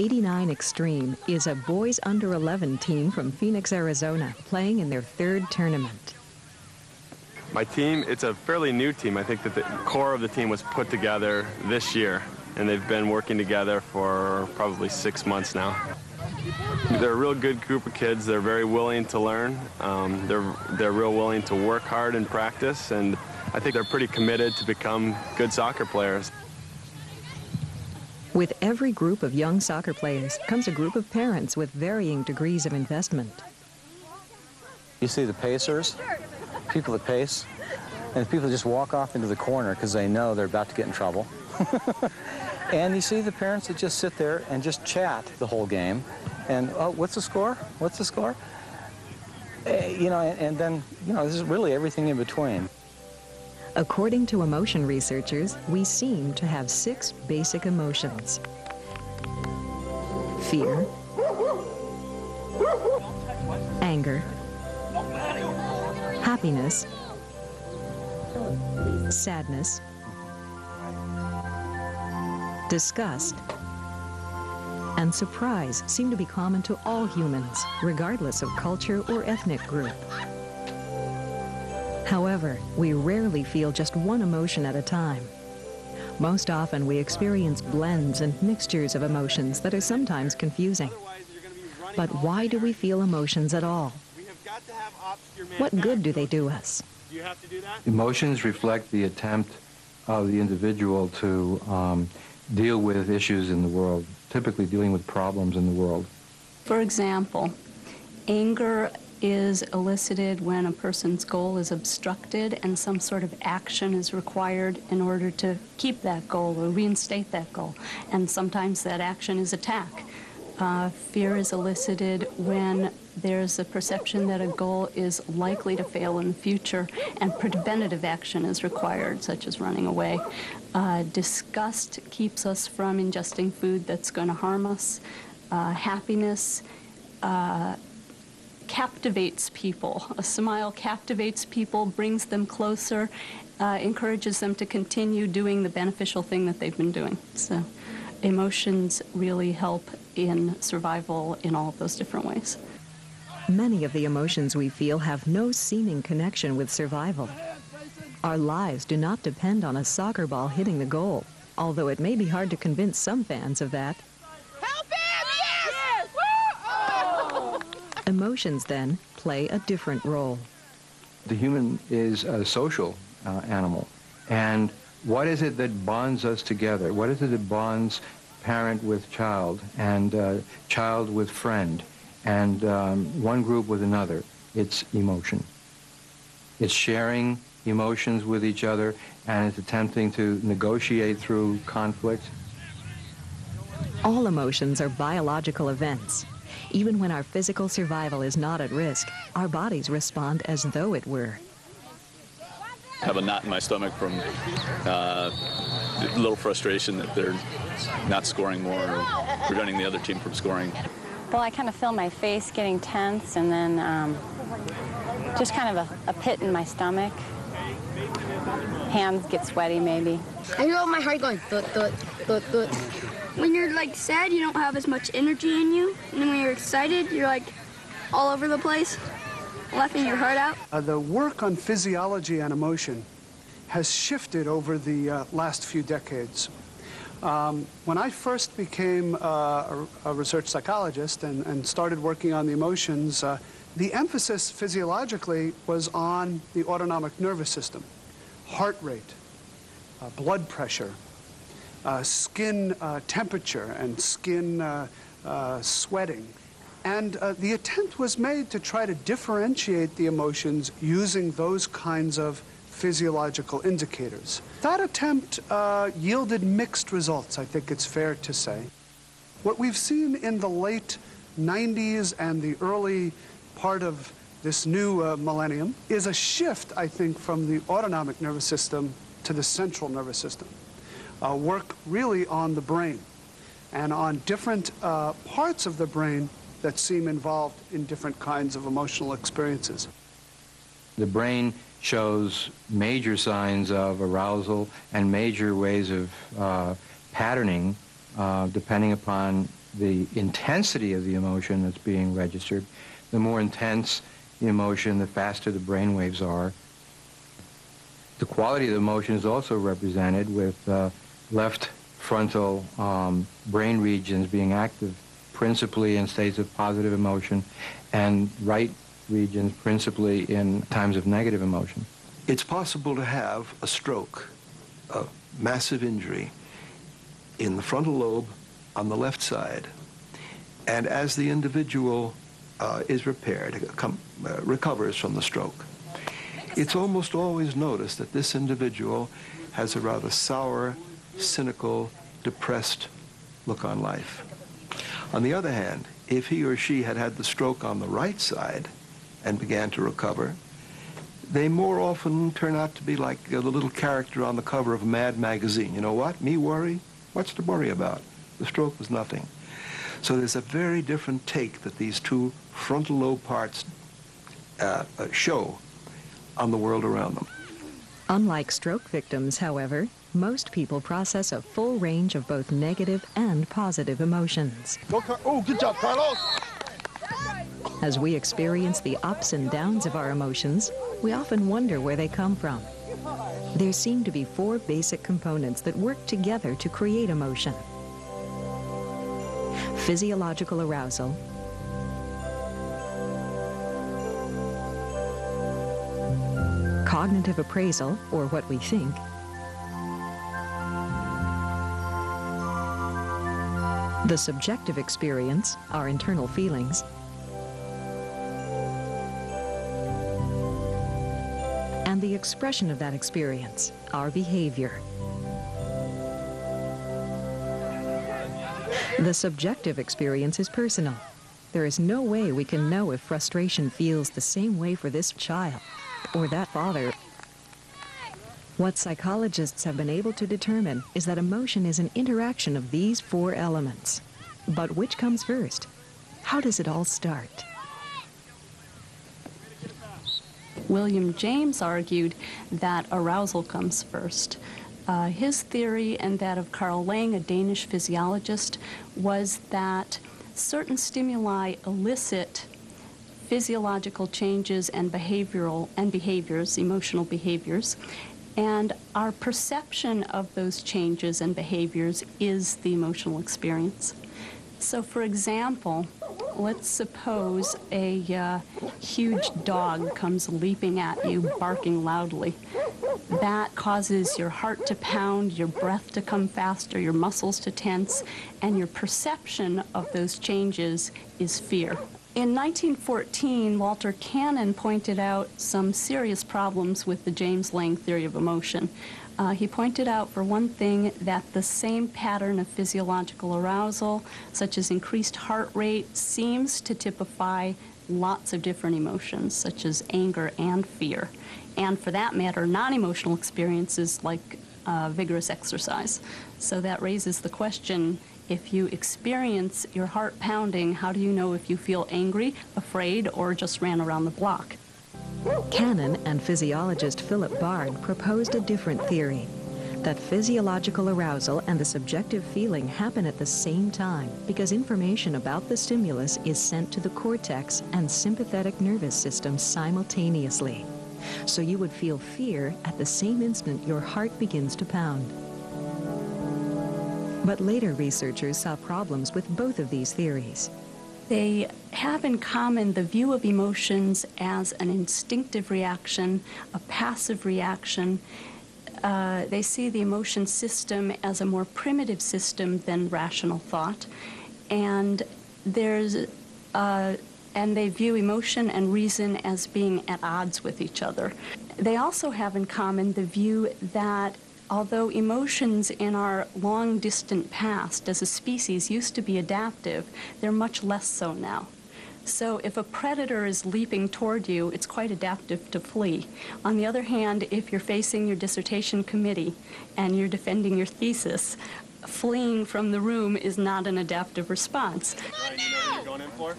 89 Extreme is a boys under 11 team from Phoenix, Arizona, playing in their third tournament. My team, it's a fairly new team. I think that the core of the team was put together this year, and they've been working together for probably 6 months now. They're a real good group of kids. They're very willing to learn. They're real willing to work hard and practice, and I think they're pretty committed to become good soccer players. With every group of young soccer players comes a group of parents with varying degrees of investment. You see the pacers, people that pace, and people just walk off into the corner because they know they're about to get in trouble. And you see the parents that just sit there and just chat the whole game. And, oh, what's the score? What's the score? You know, and then, you know, this is really everything in between. According to emotion researchers, we seem to have 6 basic emotions: fear, anger, happiness, sadness, disgust, and surprise seem to be common to all humans, regardless of culture or ethnic group. However, we rarely feel just one emotion at a time. Most often we experience blends and mixtures of emotions that are sometimes confusing. But why do we feel emotions at all? What good do they do us? Emotions reflect the attempt of the individual to deal with issues in the world, typically dealing with problems in the world. For example, anger is elicited when a person's goal is obstructed and some sort of action is required in order to keep that goal or reinstate that goal. And sometimes that action is attack. Fear is elicited when there's a perception that a goal is likely to fail in the future and preventative action is required, such as running away. Disgust keeps us from ingesting food that's going to harm us. Happiness captivates people. A smile captivates people, brings them closer, encourages them to continue doing the beneficial thing that they've been doing. So emotions really help in survival in all of those different ways. Many of the emotions we feel have no seeming connection with survival. Our lives do not depend on a soccer ball hitting the goal, although it may be hard to convince some fans of that. Help him! Yes! Oh! Emotions, then, play a different role. The human is a social animal, and what is it that bonds us together? What is it that bonds parent with child, and child with friend, and one group with another? It's emotion. It's sharing emotions with each other, and it's attempting to negotiate through conflict. All emotions are biological events. Even when our physical survival is not at risk, our bodies respond as though it were. I have a knot in my stomach from a little frustration that they're not scoring more or preventing the other team from scoring. Well, I kind of feel my face getting tense, and then just kind of a pit in my stomach. Hands get sweaty, maybe. I feel my heart going thud, thud, thud, thud. When you're like sad, you don't have as much energy in you, and then when you're excited, you're like all over the place, laughing your heart out. The work on physiology and emotion has shifted over the last few decades. When I first became a research psychologist and started working on the emotions, the emphasis physiologically was on the autonomic nervous system, heart rate, blood pressure, skin temperature, and skin sweating. And the attempt was made to try to differentiate the emotions using those kinds of physiological indicators. That attempt yielded mixed results, I think it's fair to say. What we've seen in the late 90s and the early part of this new millennium is a shift, I think, from the autonomic nervous system to the central nervous system. Work really on the brain and on different parts of the brain that seem involved in different kinds of emotional experiences. The brain shows major signs of arousal and major ways of patterning depending upon the intensity of the emotion that's being registered. The more intense the emotion, the faster the brain waves are. The quality of the emotion is also represented with left frontal brain regions being active principally in states of positive emotion, and right regions principally in times of negative emotion. It's possible to have a stroke, a massive injury in the frontal lobe on the left side, and as the individual is repaired, recovers from the stroke, it's almost always noticed that this individual has a rather sour, cynical, depressed look on life. On the other hand, if he or she had had the stroke on the right side and began to recover, they more often turn out to be like the little character on the cover of Mad magazine. You know what? Me worry? What's to worry about? The stroke was nothing. So there's a very different take that these two frontal lobe parts show on the world around them. Unlike stroke victims, however, most people process a full range of both negative and positive emotions. Oh, good job, Carlos! As we experience the ups and downs of our emotions, we often wonder where they come from. There seem to be 4 basic components that work together to create emotion: physiological arousal, cognitive appraisal, or what we think, the subjective experience, our internal feelings, and the expression of that experience, our behavior. The subjective experience is personal. There is no way we can know if frustration feels the same way for this child or that father. What psychologists have been able to determine is that emotion is an interaction of these 4 elements. But which comes first? How does it all start? William James argued that arousal comes first. His theory and that of Carl Lang, a Danish physiologist, was that certain stimuli elicit physiological changes and behaviors, emotional behaviors, and our perception of those changes and behaviors is the emotional experience. So, for example, let's suppose a huge dog comes leaping at you, barking loudly. That causes your heart to pound, your breath to come faster, your muscles to tense, and your perception of those changes is fear. In 1914, Walter Cannon pointed out some serious problems with the James Lang theory of emotion. He pointed out, for one thing, that the same pattern of physiological arousal, such as increased heart rate, seems to typify lots of different emotions, such as anger and fear. And for that matter, non-emotional experiences like vigorous exercise. So that raises the question, if you experience your heart pounding, how do you know if you feel angry, afraid, or just ran around the block? Cannon and physiologist Philip Bard proposed a different theory, that physiological arousal and the subjective feeling happen at the same time because information about the stimulus is sent to the cortex and sympathetic nervous system simultaneously. So you would feel fear at the same instant your heart begins to pound. But later researchers saw problems with both of these theories. They have in common the view of emotions as an instinctive reaction, a passive reaction. They see the emotion system as a more primitive system than rational thought. And they view emotion and reason as being at odds with each other. They also have in common the view that although emotions in our long distant past as a species used to be adaptive, they're much less so now. So if a predator is leaping toward you, it's quite adaptive to flee. On the other hand, if you're facing your dissertation committee and you're defending your thesis, fleeing from the room is not an adaptive response. Ryan, you know who you're going in for?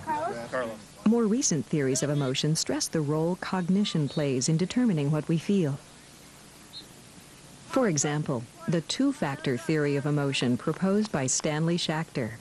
Carlos. More recent theories of emotion stress the role cognition plays in determining what we feel. For example, the 2-factor theory of emotion proposed by Stanley Schachter